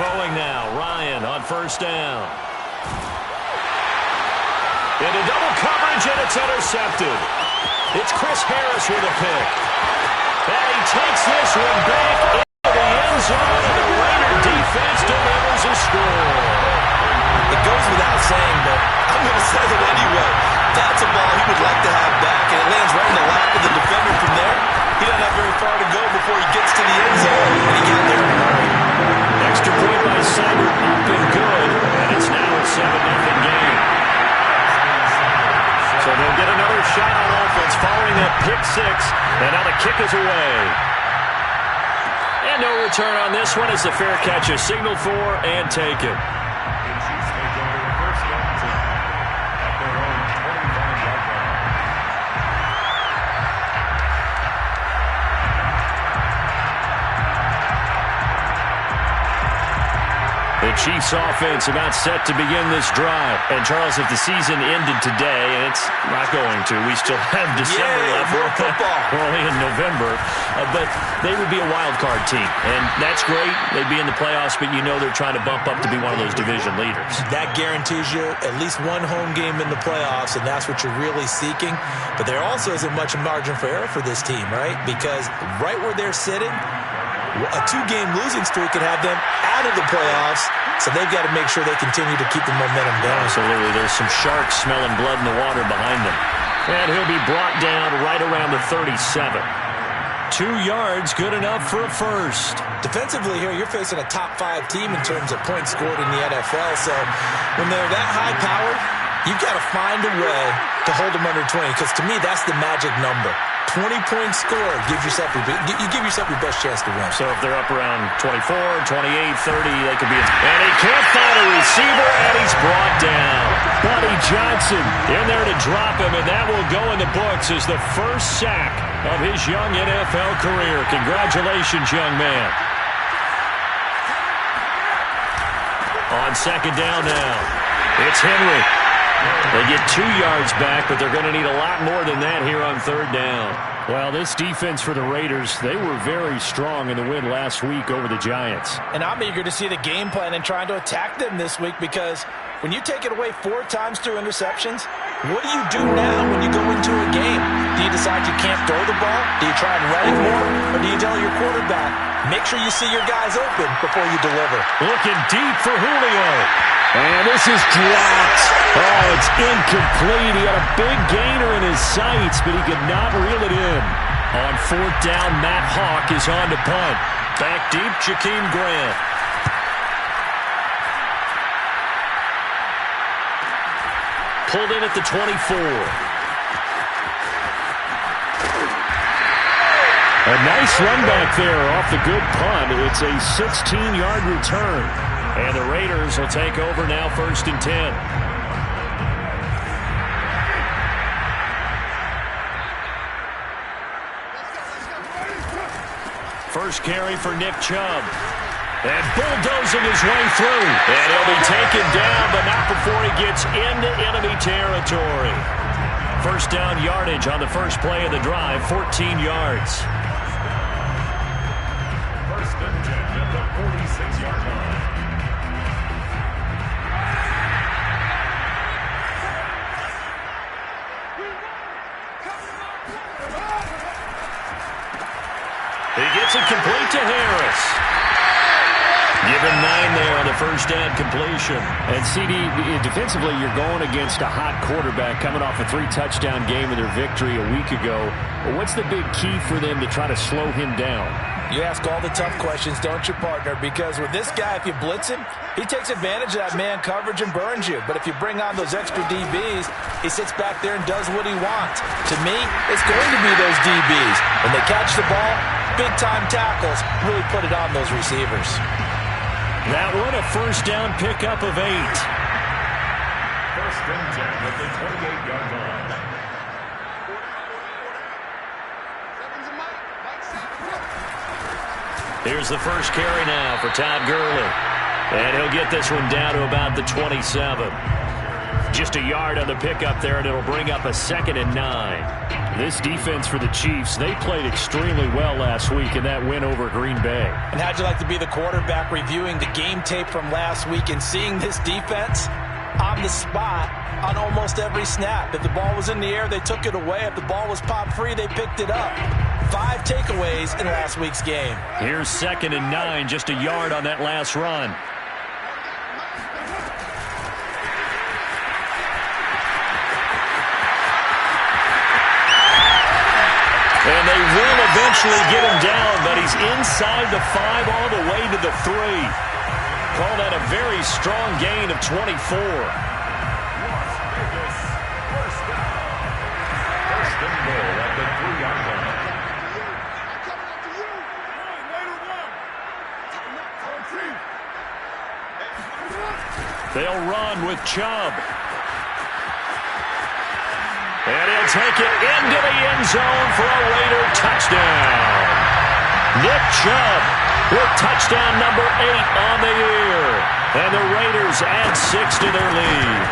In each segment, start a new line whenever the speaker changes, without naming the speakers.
throwing now. Ryan on first down. Into double coverage, and it's intercepted. It's Chris Harris with a pick. And he takes this one back into the end zone, and the Raider defense delivers a score.
It goes without saying, but I'm going to say it anyway. That's a ball he would like to have back, and it lands right in the lap of the defender from there. He doesn't have very far to go before he gets to the end zone, and he got there in a hurry.
Extra point by Seibert, up and good, and it's now a 7-0 game. So they'll get another shot on offense following that pick six, and now the kick is away. And no return on this one as the fair catch is signaled for and taken. The Chiefs offense about set to begin this drive. And, Charles, if the season ended today, and it's not going to, we still have December left.
More football.
We're only in November. But they would be a wild card team. And that's great. They'd be in the playoffs, but you know they're trying to bump up to be one of those division leaders.
That guarantees you at least one home game in the playoffs, and that's what you're really seeking. But there also isn't much margin for error for this team, right? Because right where they're sitting, a 2-game losing streak could have them out of the playoffs, so they've got to make sure they continue to keep the momentum going.
Absolutely. There's some sharks smelling blood in the water behind them. And he'll be brought down right around the 37. 2 yards, good enough for a first.
Defensively here, you're facing a top-5 team in terms of points scored in the NFL, so when they're that high-powered, you've got to find a way to hold them under 20, because to me, that's the magic number. 20-point score gives yourself you give yourself your best chance to win.
So if they're up around 24, 28, 30, they could be in. And he can't find a receiver, and he's brought down. Buddy Johnson in there to drop him, and that will go in the books as the first sack of his young NFL career. Congratulations, young man. On second down now, it's Henry. They get 2 yards back, but they're going to need a lot more than that here on third down. Well, this defense for the Raiders, they were very strong in the win last week over the Giants.
And I'm eager to see the game plan and trying to attack them this week, because when you take it away 4 times through interceptions, what do you do now when you go into a game? Do you decide you can't throw the ball? Do you try and run it more? Or do you tell your quarterback, make sure you see your guys open before you deliver?
Looking deep for Julio. And this is dropped. Oh, it's incomplete. He had a big gainer in his sights, but he could not reel it in. On fourth down, Matt Hawk is on to punt. Back deep, Jakeem Grant. Pulled in at the 24. A nice run back there off the good punt. It's a 16-yard return. And the Raiders will take over now, 1st and 10. First carry for Nick Chubb. And bulldozing his way through. And he'll be taken down, but not before he gets into enemy territory. First down yardage on the first play of the drive, 14 yards.
1st and 10 at the 46-yard line.
He gets it complete to Harris. Give him 9 there on the first down completion.
And CD, defensively, you're going against a hot quarterback coming off a 3-touchdown game of their victory a week ago. But what's the big key for them to try to slow him down?
You ask all the tough questions, don't you, partner? Because with this guy, if you blitz him, he takes advantage of that man coverage and burns you. But if you bring on those extra DBs, he sits back there and does what he wants. To me, it's going to be those DBs. When they catch the ball, big-time tackles really put it on those receivers.
That one, a first down pickup of 8.
1st and 10 at the 28-yard line.
Here's the first carry now for Todd Gurley. And he'll get this one down to about the 27. just a yard on the pickup there, and it'll bring up a 2nd and 9.
This defense for the Chiefs, they played extremely well last week in that win over Green Bay.
And how'd you like to be the quarterback reviewing the game tape from last week and seeing this defense on the spot on almost every snap? If the ball was in the air, they took it away. If the ball was popped free, they picked it up. 5 takeaways in last week's game.
Here's 2nd and 9, just a yard on that last run. And they will eventually get him down, but he's inside the 5 all the way to the 3. Call that a very strong gain of 24. They'll run with Chubb. And he'll take it into the end zone for a Raider touchdown. Nick Chubb with touchdown number 8 on the year. And the Raiders add 6 to their lead.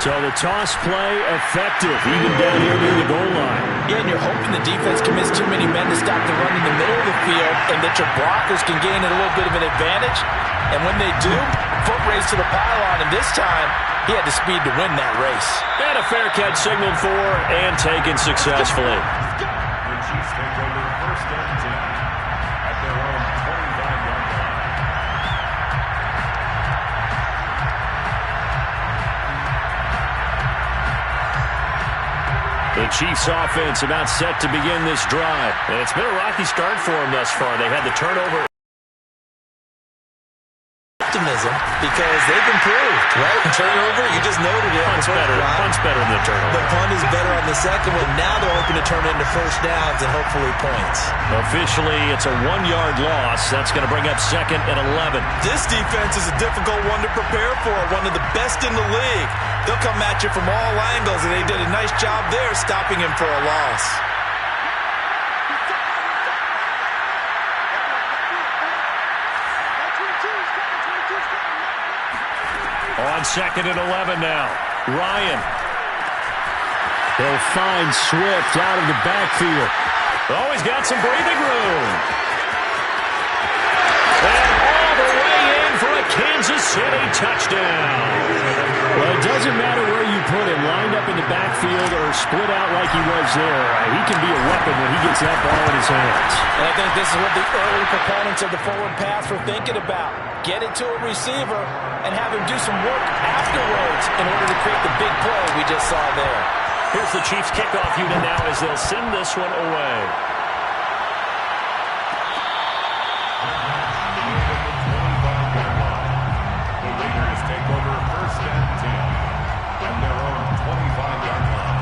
So the toss play effective, even down here near the goal line.
Yeah, and you're hoping the defense commits too many men to stop the run in the middle of the field and that your blockers can gain a little bit of an advantage. And when they do, foot race to the pylon, and this time he had the speed to win that race.
And a fair catch signaled for and taken successfully.
The Chiefs take over 1st and 10 at their own 25-yard line.
The Chiefs offense about set to begin this drive. And it's been a rocky start for them thus far. They had the turnover.
Optimism, because they've improved, right? Turnover, you just noted it.
Punt's better than the turnover.
The punt is better on the second one. Now they're hoping to turn into 1st downs and hopefully points.
Officially, it's a 1-yard loss. That's going to bring up 2nd and 11.
This defense is a difficult one to prepare for, one of the best in the league. They'll come at you from all angles, and they did a nice job there stopping him for a loss.
On 2nd and 11 now. Ryan.
He'll find Swift out of the backfield.
Oh, he's got some breathing room. And all the way in for a Kansas City touchdown.
Well, it doesn't matter where you put him, lined up in the backfield or split out like he was there. He can be a weapon when he gets that ball in his hands.
And I think this is what the early proponents of the forward pass were thinking about. Get it to a receiver and have him do some work afterwards in order to create the big play we just saw there.
Here's the Chiefs kickoff unit now as they'll send this one away.
The Raiders take over 1st and 10 at their own 25-yard line.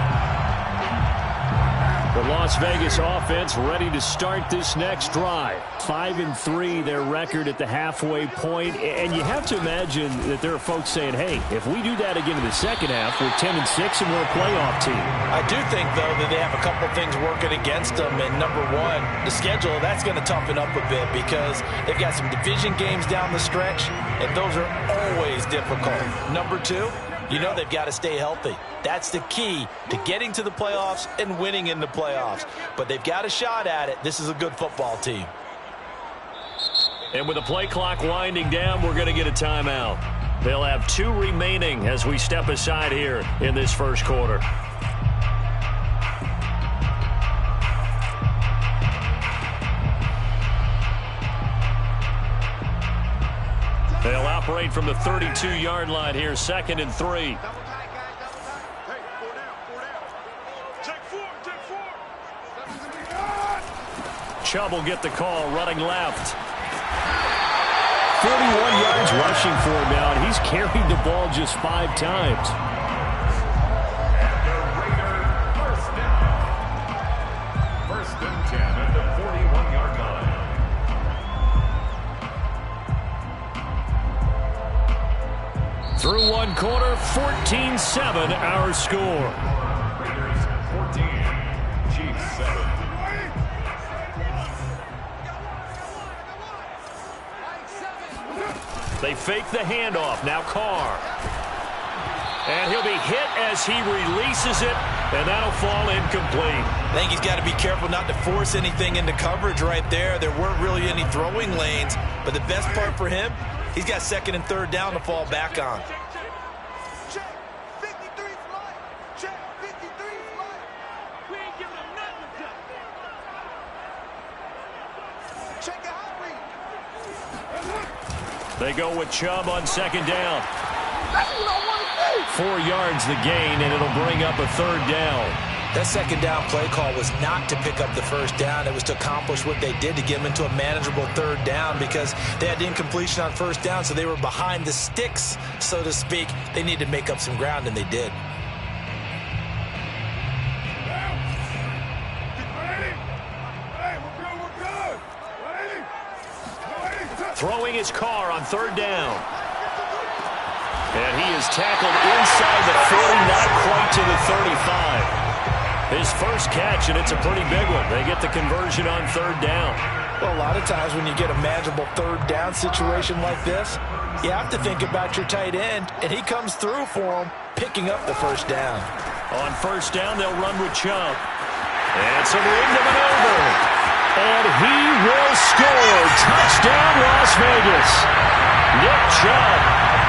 The Las Vegas offense ready to start this next drive. 5-3, their record at the halfway point. And you have to imagine that there are folks saying, hey, if we do that again in the second half, we're 10-6 and we're a playoff team.
I do think, though, that they have a couple things working against them. And number one, the schedule, that's going to toughen up a bit because they've got some division games down the stretch, and those are always difficult. Number two, you know they've got to stay healthy. That's the key to getting to the playoffs and winning in the playoffs. But they've got a shot at it. This is a good football team.
And with the play clock winding down, we're going to get a timeout. They'll have 2 remaining as we step aside here in this first quarter. They'll operate from the 32-yard line here, 2nd and 3. Chubb will get the call, running left.
41 yards rushing for him now, and he's carried the ball just 5 times.
And the Raider 1st down. 1st and 10 at the 41-yard line.
Through 1 quarter, 14-7 our score.
Raiders 14, Chiefs 7.
They fake the handoff. Now Carr. And he'll be hit as he releases it, and that'll fall incomplete.
I think he's got to be careful not to force anything into coverage right there. There weren't really any throwing lanes, but the best part for him, he's got second and third down to fall back on.
Check, 53 flight. Check, 53 flight. We ain't giving him nothing to do. Check the hot read.
They go with Chubb on second down.
That's what I want to see.
4 yards the gain, and it'll bring up a third down.
That second down play call was not to pick up the first down. It was to accomplish what they did, to get them into a manageable third down, because they had incompletion on first down, so they were behind the sticks, so to speak. They needed to make up some ground, and they did.
Throwing his car on third down. And he is tackled inside the 40, not quite to the 35. His first catch, and it's a pretty big one. They get the conversion on third down.
Well, a lot of times when you get a manageable third down situation like this, you have to think about your tight end, and he comes through for him, picking up the first down.
On first down, they'll run with Chubb. And some room to maneuver. And he will score. Touchdown, Las Vegas. Nick Chubb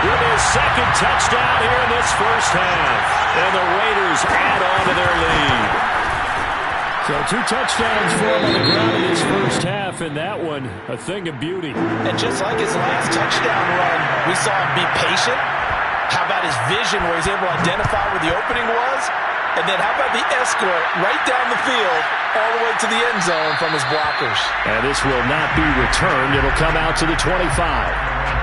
with his second touchdown here in this first half. And the Raiders add on to their lead.
So 2 touchdowns for him on the ground in his first half, and that one a thing of beauty.
And just like his last touchdown run, we saw him be patient. How about his vision where he's able to identify where the opening was? And then how about the escort right down the field all the way to the end zone from his blockers?
And this will not be returned. It'll come out to the 25.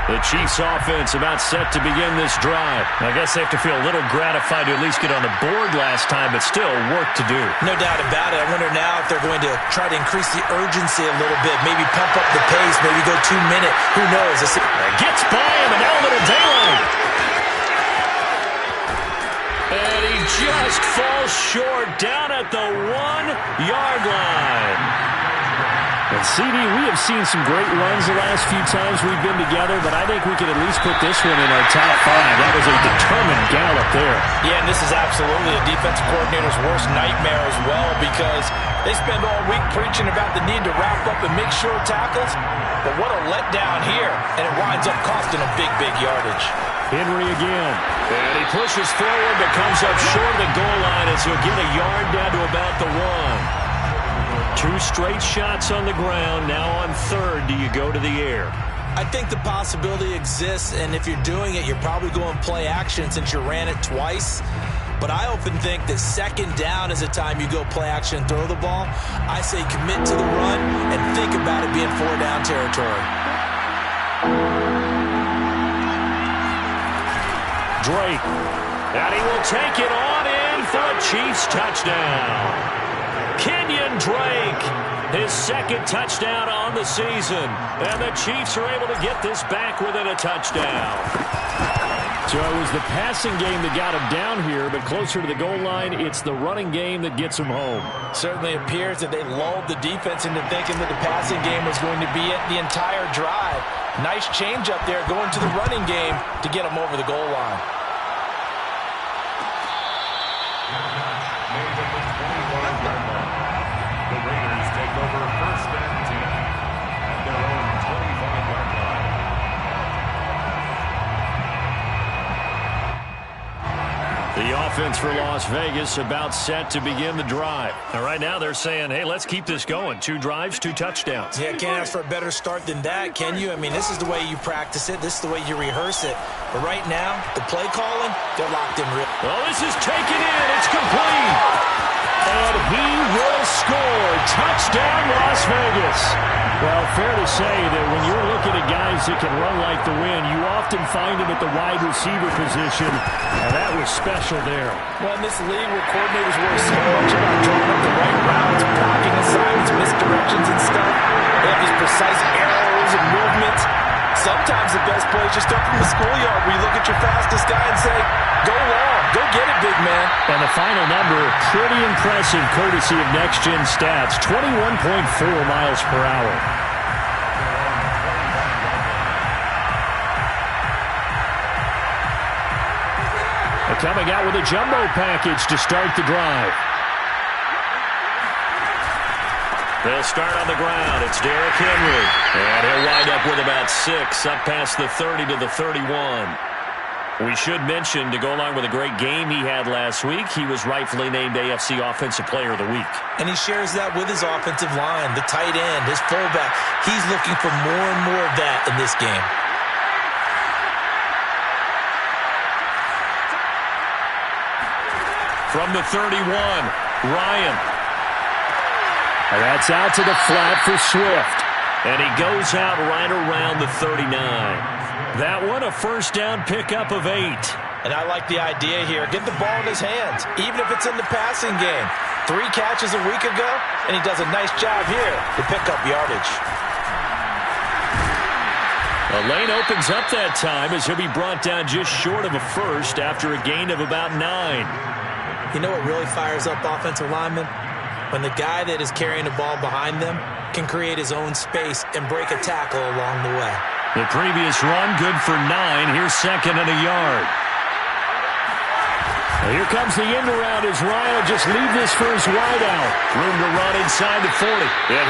The Chiefs offense about set to begin this drive. I guess they have to feel a little gratified to at least get on the board last time, but still work to do.
No doubt about it. I wonder now if they're going to try to increase the urgency a little bit, maybe pump up the pace, maybe go 2 minute. Who knows?
Gets by him, and now a little daylight. And he just falls short down at the 1-yard line.
And CD, we have seen some great runs the last few times we've been together, but I think we can at least put this one in our top 5. That was a determined gallop there.
Yeah, and this is absolutely a defensive coordinator's worst nightmare as well, because they spend all week preaching about the need to wrap up and make sure tackles, but what a letdown here, and it winds up costing a big, big yardage.
Henry again.
And he pushes forward, but comes up short of the goal line as he'll get a yard down to about the 1. 2 straight shots on the ground. Now on third, do you go to the air?
I think the possibility exists, and if you're doing it, you're probably going play action since you ran it twice. But I often think that second down is a time you go play action and throw the ball. I say commit to the run and think about it being 4-down territory.
Drake. And he will take it on in for a Chiefs touchdown. Kenyon Drake, his second touchdown on the season. And the Chiefs are able to get this back within a touchdown.
So it was the passing game that got him down here, but closer to the goal line, it's the running game that gets him home.
Certainly appears that they lulled the defense into thinking that the passing game was going to be it the entire drive. Nice change up there going to the running game to get him over the goal line.
The Raiders take over first and 10 at their own 25-yard line.
The offense for Las Vegas about set to begin the drive. And right now they're saying, hey, let's keep this going. 2 drives, 2 touchdowns.
Yeah, can't ask for a better start than that, can you? I mean, this is the way you practice it. This is the way you rehearse it. But right now, the play calling, they're locked in real.
Well, this is taken in. It's complete. And he will score. Touchdown, Las Vegas.
Well, fair to say that when you're looking at guys that can run like the wind, you often find them at the wide receiver position, and that was special there.
Well, in this league where coordinators worry so much about drawing up the right routes, blocking assignments, misdirections and stuff, they have these precise arrows and movements. Sometimes the best play is just up from the schoolyard where you look at your fastest guy and say, go long, go get it, big man.
And the final number, pretty impressive, courtesy of Next Gen Stats, 21.4 miles per hour. And coming out with a jumbo package to start the drive.
They'll start on the ground. It's Derrick Henry. And he'll wind up with about 6, up past the 30 to the 31. We should mention, to go along with a great game he had last week, he was rightfully named AFC Offensive Player of the Week.
And he shares that with his offensive line, the tight end, his fullback. He's looking for more and more of that in this game.
From the 31, Ryan.
And that's out to the flat for Swift.
And he goes out right around the 39. That one, a first down pickup of 8.
And I like the idea here. Get the ball in his hands, even if it's in the passing game. 3 catches a week ago, and he does a nice job here to pick up yardage.
The lane opens up that time as he'll be brought down just short of a first after a gain of about 9.
You know what really fires up offensive linemen? When the guy that is carrying the ball behind them can create his own space and break a tackle along the way.
The previous run, good for 9. Here's 2nd and a yard.
Well, here comes the end around as Ryan will just leave this for his wideout.
Room to run inside the 40. Yeah,